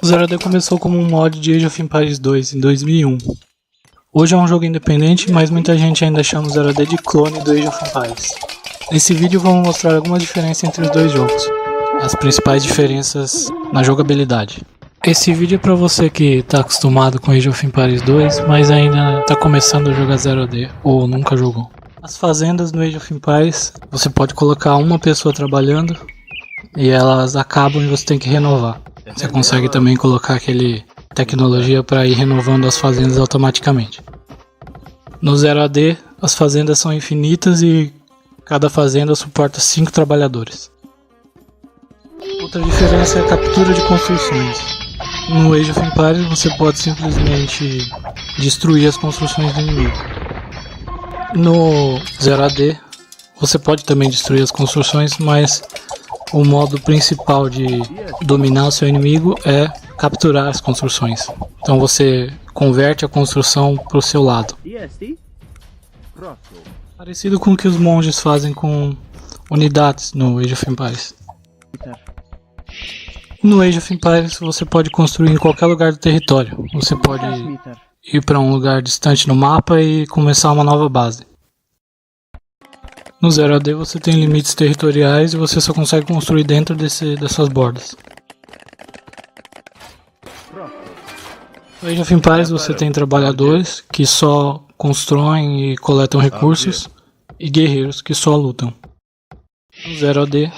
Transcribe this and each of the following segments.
O Zero AD começou como um mod de Age of Empires 2 em 2001. Hoje é um jogo independente, mas muita gente ainda chama o Zero AD de clone do Age of Empires. Nesse vídeo vamos mostrar algumas diferenças entre os dois jogos, as principais diferenças na jogabilidade. Esse vídeo é para você que está acostumado com Age of Empires 2, mas ainda está começando a jogar Zero AD ou nunca jogou. As fazendas no Age of Empires, você pode colocar uma pessoa trabalhando e elas acabam e você tem que renovar. Você consegue também colocar aquele tecnologia para ir renovando as fazendas automaticamente. No Zero AD, as fazendas são infinitas e cada fazenda suporta 5 trabalhadores. Outra diferença é a captura de construções. No Age of Empires você pode simplesmente destruir as construções do inimigo. No Zero AD você pode também destruir as construções, mas o modo principal de dominar o seu inimigo é capturar as construções. Então você converte a construção para o seu lado. Parecido com o que os monges fazem com unidades no Age of Empires. No Age of Empires você pode construir em qualquer lugar do território. Você pode ir para um lugar distante no mapa e começar uma nova base. No Zero AD você tem limites territoriais e você só consegue construir dentro dessas bordas. No Age of Empires você tem trabalhadores que só constroem e coletam recursos e guerreiros que só lutam. No Zero AD,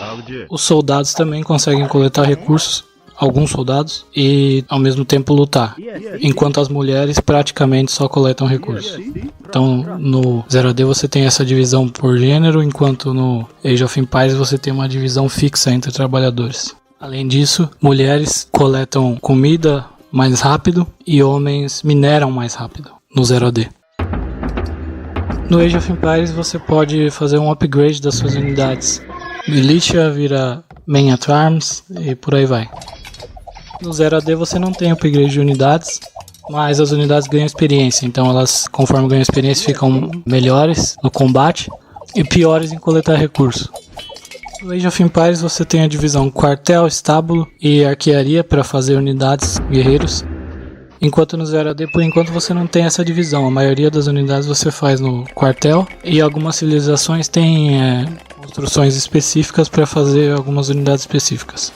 os soldados também conseguem coletar recursos, alguns soldados, e ao mesmo tempo lutar, enquanto as mulheres praticamente só coletam recursos. Então no Zero AD você tem essa divisão por gênero, enquanto no Age of Empires você tem uma divisão fixa entre trabalhadores. Além disso, mulheres coletam comida mais rápido e homens mineram mais rápido no Zero AD. No Age of Empires você pode fazer um upgrade das suas unidades. Militia vira Man at Arms e por aí vai. No Zero AD você não tem upgrade de unidades, mas as unidades ganham experiência, então elas, conforme ganham experiência, ficam melhores no combate e piores em coletar recursos. No Age of Empires você tem a divisão quartel, estábulo e arquearia para fazer unidades, guerreiros. Enquanto no Zero AD, por enquanto, você não tem essa divisão. A maioria das unidades você faz no quartel e algumas civilizações têm construções específicas para fazer algumas unidades específicas.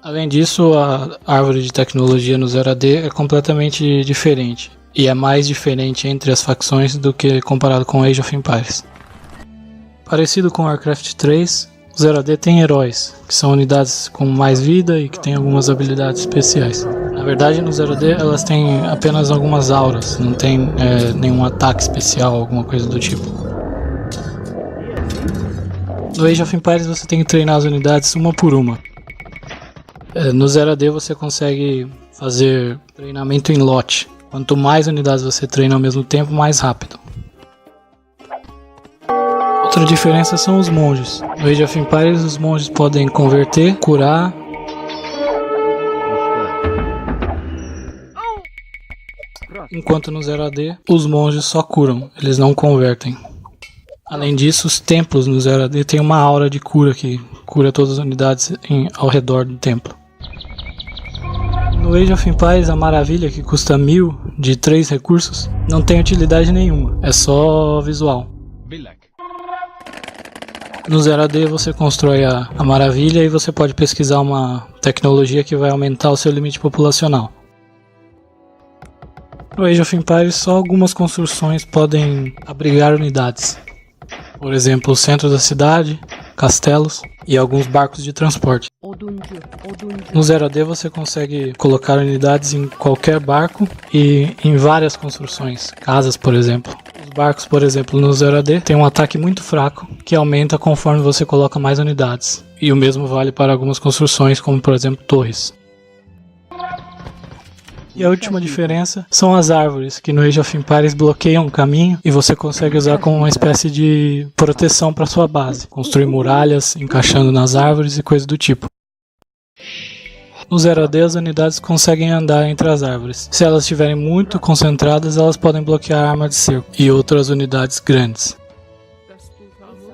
Além disso, a árvore de tecnologia no Zero AD é completamente diferente e é mais diferente entre as facções do que comparado com Age of Empires. Parecido com Warcraft 3, o Zero AD tem heróis, que são unidades com mais vida e que têm algumas habilidades especiais. Na verdade, no Zero AD elas têm apenas algumas auras, não tem nenhum ataque especial, alguma coisa do tipo. No Age of Empires você tem que treinar as unidades uma por uma. No Zero AD você consegue fazer treinamento em lote. Quanto mais unidades você treina ao mesmo tempo, mais rápido. Outra diferença são os monges. No Age of Empires os monges podem converter, curar, enquanto no Zero AD os monges só curam, eles não convertem. Além disso, os templos no Zero AD tem uma aura de cura que cura todas as unidades ao redor do templo. No Age of Empires a maravilha, que custa 1000 de 3 recursos, não tem utilidade nenhuma, é só visual. No Zero AD você constrói a maravilha e você pode pesquisar uma tecnologia que vai aumentar o seu limite populacional. No Age of Empires só algumas construções podem abrigar unidades. Por exemplo, o centro da cidade, castelos e alguns barcos de transporte. No Zero AD você consegue colocar unidades em qualquer barco e em várias construções, casas por exemplo. Os barcos, por exemplo, no Zero AD tem um ataque muito fraco que aumenta conforme você coloca mais unidades. E o mesmo vale para algumas construções, como por exemplo torres. E a última diferença são as árvores, que no Age of Empires bloqueiam o caminho e você consegue usar como uma espécie de proteção para sua base. Construir muralhas, encaixando nas árvores e coisas do tipo. No Zero AD as unidades conseguem andar entre as árvores. Se elas estiverem muito concentradas, elas podem bloquear a arma de cerco e outras unidades grandes.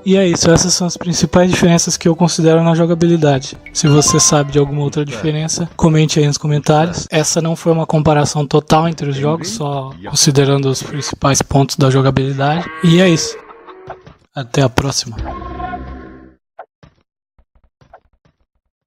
E é isso, essas são as principais diferenças que eu considero na jogabilidade. Se você sabe de alguma outra diferença, comente aí nos comentários. Essa não foi uma comparação total entre os jogos, só considerando os principais pontos da jogabilidade. E é isso. Até a próxima.